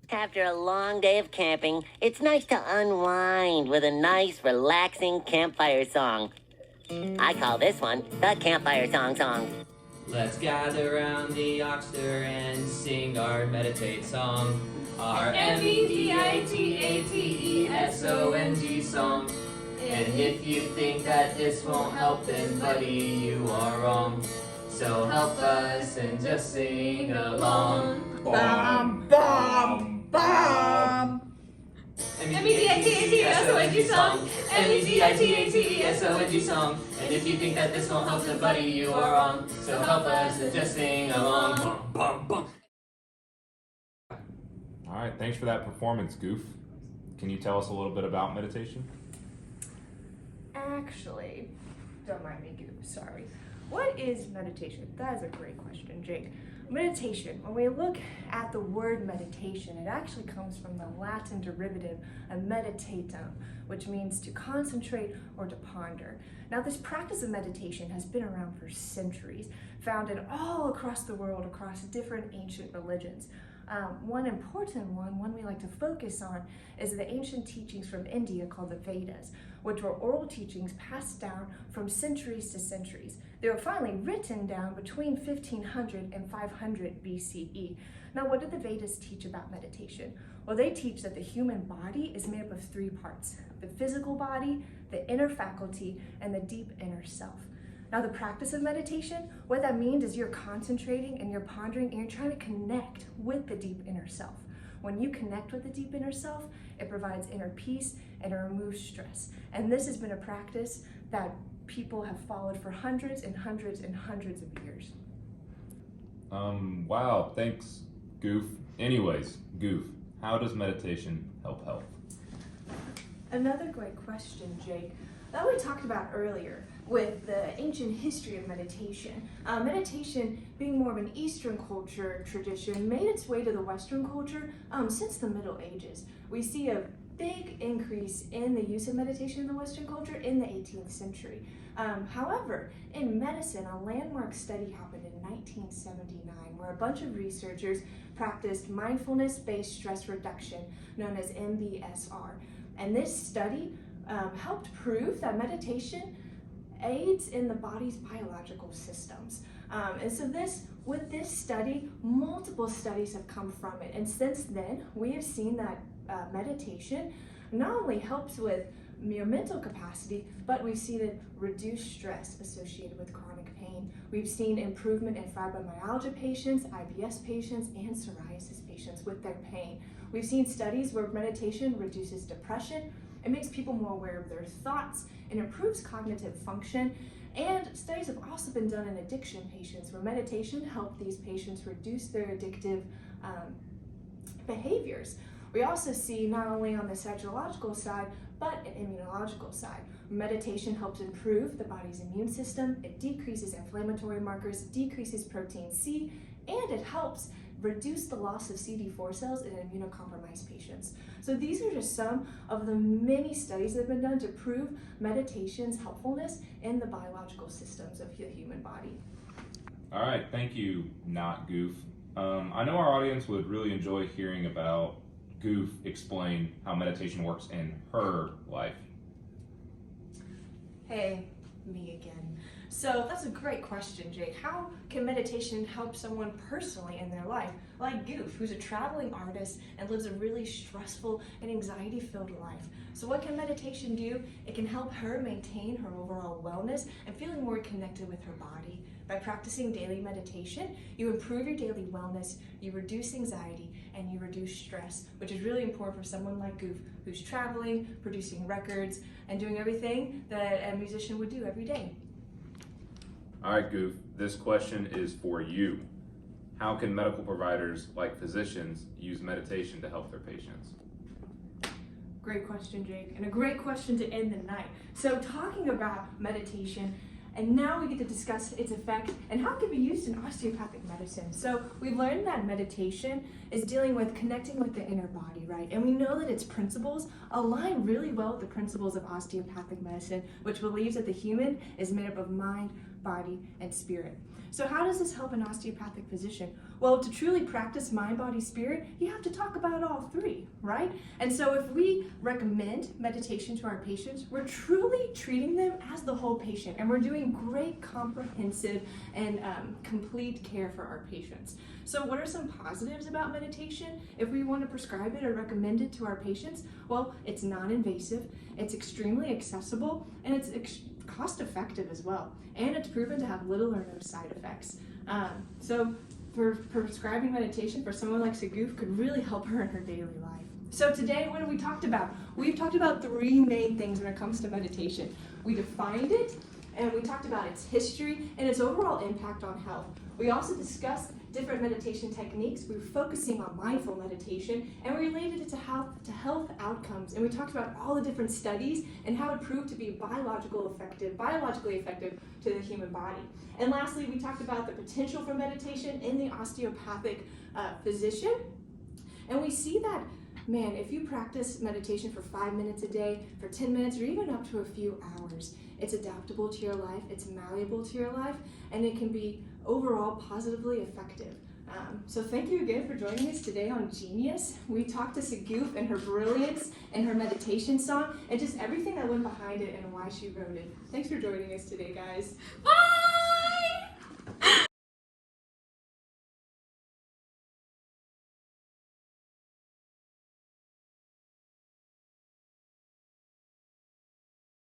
After a long day of camping, it's nice to unwind with a nice, relaxing campfire song. I call this one the Campfire Song. Let's gather around the oxter and sing our meditate song. Our MEDITATESONG song. And if you think that this won't help, then buddy, you are wrong. So help us and just sing along. Bum, bum, bum. MEDITATESONG song. MEDITATESONG song. And if you think that this won't help, then buddy, you are wrong. So help us and just sing along. Bum, bum, bum. All right, thanks for that performance, Goof. Can you tell us a little bit about meditation? Actually, don't mind me, Goof, sorry. What is meditation? That is a great question, Jake. Meditation, when we look at the word meditation, it actually comes from the Latin derivative of meditatum, which means to concentrate or to ponder. Now, this practice of meditation has been around for centuries, founded all across the world, across different ancient religions. One important one we like to focus on, is the ancient teachings from India called the Vedas, which were oral teachings passed down from centuries to centuries. They were finally written down between 1500 and 500 BCE. Now, what did the Vedas teach about meditation? Well, they teach that the human body is made up of three parts: the physical body, the inner faculty, and the deep inner self. Now, the practice of meditation, what that means is you're concentrating and you're pondering and you're trying to connect with the deep inner self. When you connect with the deep inner self, it provides inner peace and it removes stress. And this has been a practice that people have followed for hundreds and hundreds and hundreds of years. Wow, thanks, Goof. Anyways, Goof, how does meditation help health? Another great question, Jake, that we talked about earlier with the ancient history of meditation. Meditation, being more of an Eastern culture tradition, made its way to the Western culture since the Middle Ages. We see a big increase in the use of meditation in the Western culture in the 18th century. However, in medicine, a landmark study happened in 1979 where a bunch of researchers practiced mindfulness-based stress reduction, known as MBSR. And this study helped prove that meditation aids in the body's biological systems. And so with this study, multiple studies have come from it. And since then, we have seen that meditation not only helps with your mental capacity, but we've seen it reduce stress associated with chronic pain. We've seen improvement in fibromyalgia patients, IBS patients, and psoriasis patients with their pain. We've seen studies where meditation reduces depression, it makes people more aware of their thoughts, and improves cognitive function. And studies have also been done in addiction patients where meditation helped these patients reduce their addictive behaviors. We also see not only on the psychological side, but an immunological side. Meditation helps improve the body's immune system, it decreases inflammatory markers, decreases protein C, and it helps reduce the loss of CD4 cells in immunocompromised patients. So these are just some of the many studies that have been done to prove meditation's helpfulness in the biological systems of the human body. All right, thank you, Not Goof. I know our audience would really enjoy hearing about Goof explain how meditation works in her life. Hey, me again. So that's a great question, Jake. How can meditation help someone personally in their life? Like Goof, who's a traveling artist and lives a really stressful and anxiety-filled life. So what can meditation do? It can help her maintain her overall wellness and feeling more connected with her body. By practicing daily meditation, you improve your daily wellness, you reduce anxiety, and you reduce stress, which is really important for someone like Goof, who's traveling, producing records, and doing everything that a musician would do every day. All right, Goof, this question is for you. How can medical providers, like physicians, use meditation to help their patients? Great question, Jake, and a great question to end the night. So talking about meditation, and now we get to discuss its effect and how it can be used in osteopathic medicine. So we've learned that meditation is dealing with connecting with the inner body, right? And we know that its principles align really well with the principles of osteopathic medicine, which believes that the human is made up of mind, body, and spirit. So how does this help an osteopathic physician? Well, to truly practice mind, body, spirit, you have to talk about all three, right? And so if we recommend meditation to our patients, we're truly treating them as the whole patient, and we're doing great, comprehensive, and complete care for our patients. So what are some positives about meditation if we want to prescribe it or recommend it to our patients? Well, it's non-invasive, it's extremely accessible, and it's cost effective as well. And it's proven to have little or no side effects. So for prescribing meditation for someone like Sagoof could really help her in her daily life. So today, what have we talked about? We've talked about three main things when it comes to meditation. We defined it, and we talked about its history and its overall impact on health. We also discussed different meditation techniques. We were focusing on mindful meditation, and we related it to health outcomes. And we talked about all the different studies and how it proved to be biologically effective to the human body. And lastly, we talked about the potential for meditation in the osteopathic physician. And we see that, man, if you practice meditation for 5 minutes a day, for 10 minutes, or even up to a few hours, it's adaptable to your life, it's malleable to your life, and it can be overall positively effective. So thank you again for joining us today on Genius. We talked to Sagoof and her brilliance and her meditation song and just everything that went behind it and why she wrote it. Thanks for joining us today, guys. Bye!